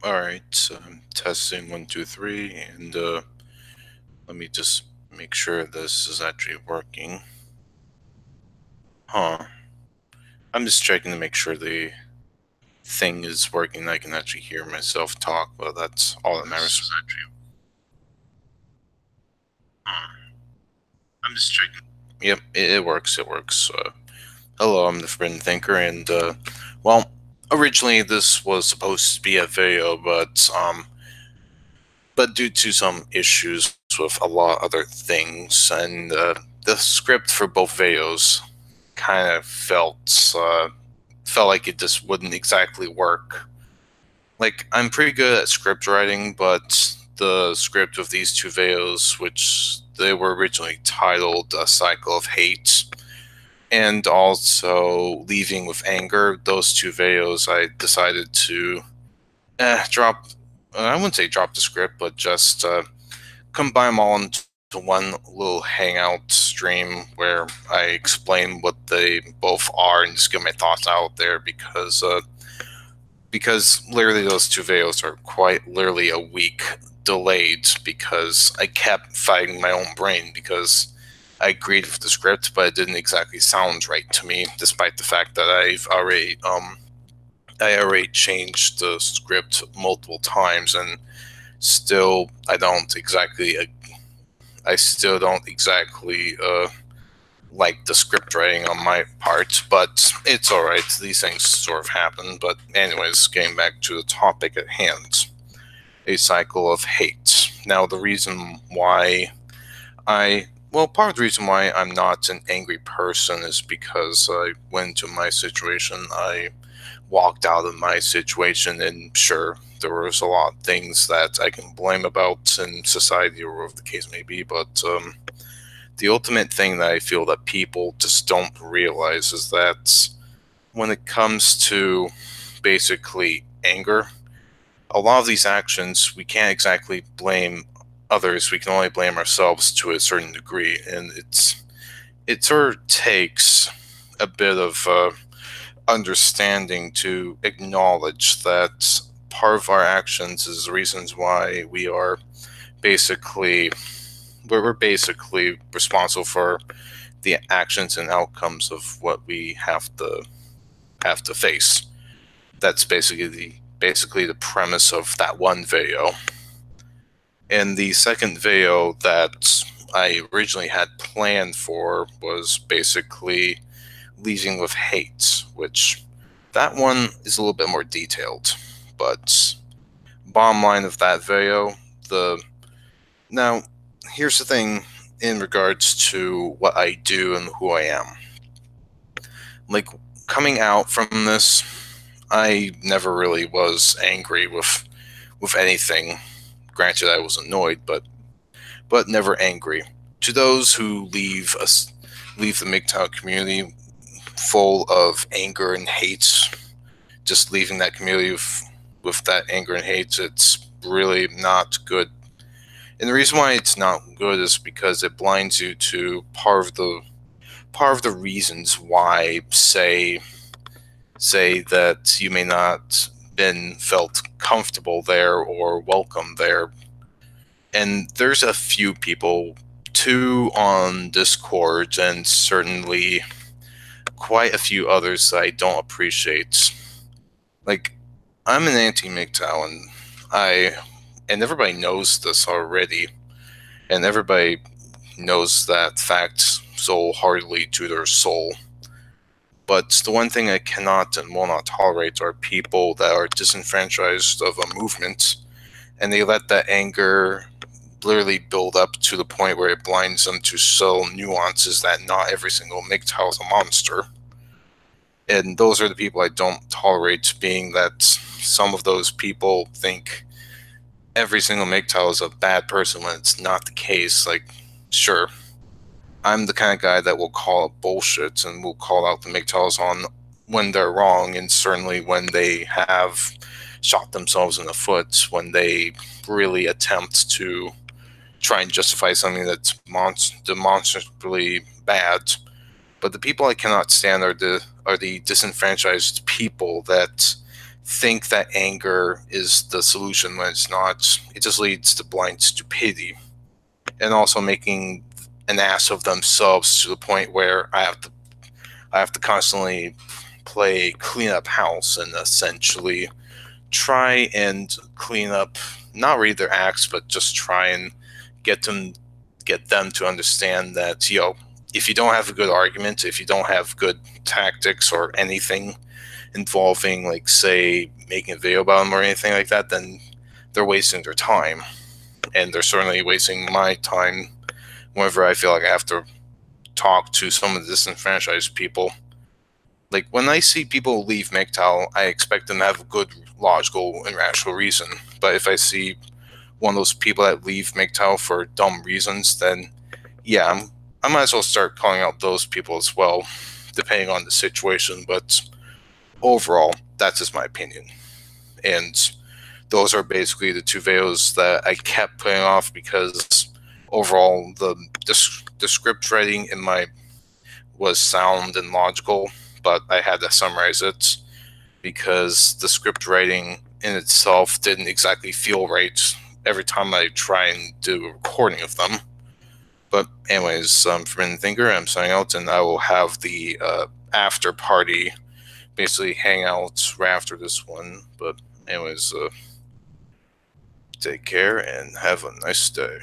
Alright, testing 1, 2, 3, and let me just make sure this is actually working. Huh. I'm just checking to make sure the thing is working. I can actually hear myself talk, but that's all that matters. I'm just checking. Yep, it works. It works. Hello, I'm the Forbidden Thinker, and well, originally this was supposed to be a video, but due to some issues with a lot of other things, and the script for both videos kind of felt like it just wouldn't exactly work. Like, I'm pretty good at script writing, but the script of these two videos, which they were originally titled A Cycle of Hate, and also Leaving with Anger, those two videos I decided to drop, I wouldn't say drop the script, but just combine them all into one little hangout stream where I explain what they both are and just get my thoughts out there, because literally those two videos are quite literally a week delayed because I kept fighting my own brain because I agreed with the script, but it didn't exactly sound right to me, despite the fact that I already changed the script multiple times, and still I still don't exactly like the script writing on my part, but it's alright. These things sort of happen. But anyways, getting back to the topic at hand, a cycle of hate. Now, the reason why part of the reason why I'm not an angry person is because I went into my situation. I walked out of my situation, and sure, there was a lot of things that I can blame about in society or whatever the case may be, but the ultimate thing that I feel that people just don't realize is that when it comes to basically anger, a lot of these actions we can't exactly blame others. We can only blame ourselves to a certain degree, and it sort of takes a bit of understanding to acknowledge that part of our actions is the reasons why we're basically responsible for the actions and outcomes of what we have to face. That's basically the premise of that one video. And the second video that I originally had planned for was basically Leading with Hate, which that one is a little bit more detailed. But bottom line of that video, now here's the thing in regards to what I do and who I am. Like, coming out from this, I never really was angry with anything. Granted, I was annoyed, but never angry. To those who leave the MGTOW community full of anger and hate, just leaving that community with that anger and hate, it's really not good. And the reason why it's not good is because it blinds you to part of the reasons why say that you may not been felt comfortable there or welcome there. And there's a few people, two on Discord, and certainly quite a few others that I don't appreciate. Like, I'm an anti-MGTOW, and everybody knows this already, and everybody knows that fact so heartily to their soul. But the one thing I cannot and will not tolerate are people that are disenfranchised of a movement, and they let that anger literally build up to the point where it blinds them to subtle nuances that not every single MGTOW is a monster. And those are the people I don't tolerate, being that some of those people think every single MGTOW is a bad person when it's not the case. Like, sure, I'm the kind of guy that will call out bullshit and will call out the MGTOWs on when they're wrong, and certainly when they have shot themselves in the foot, when they really attempt to try and justify something that's demonstrably bad. But the people I cannot stand are the disenfranchised people that think that anger is the solution when it's not. It just leads to blind stupidity, and also making an ass of themselves to the point where I have to constantly play clean up house and essentially try and clean up not really their acts, but just try and get them to understand that, if you don't have a good argument, if you don't have good tactics or anything involving, like, say, making a video about them or anything like that, then they're wasting their time. And they're certainly wasting my time whenever I feel like I have to talk to some of the disenfranchised people. Like, when I see people leave MGTOW, I expect them to have a good, logical, and rational reason. But if I see one of those people that leave MGTOW for dumb reasons, then yeah, I might as well start calling out those people as well, depending on the situation. But overall, that's just my opinion. And those are basically the two videos that I kept putting off because overall the script writing in my was sound and logical, but I had to summarize it because the script writing in itself didn't exactly feel right every time I try and do a recording of them. But anyways, from In Thinker, I'm signing out, and I will have the after party, basically hangout right after this one. But anyways, take care and have a nice day.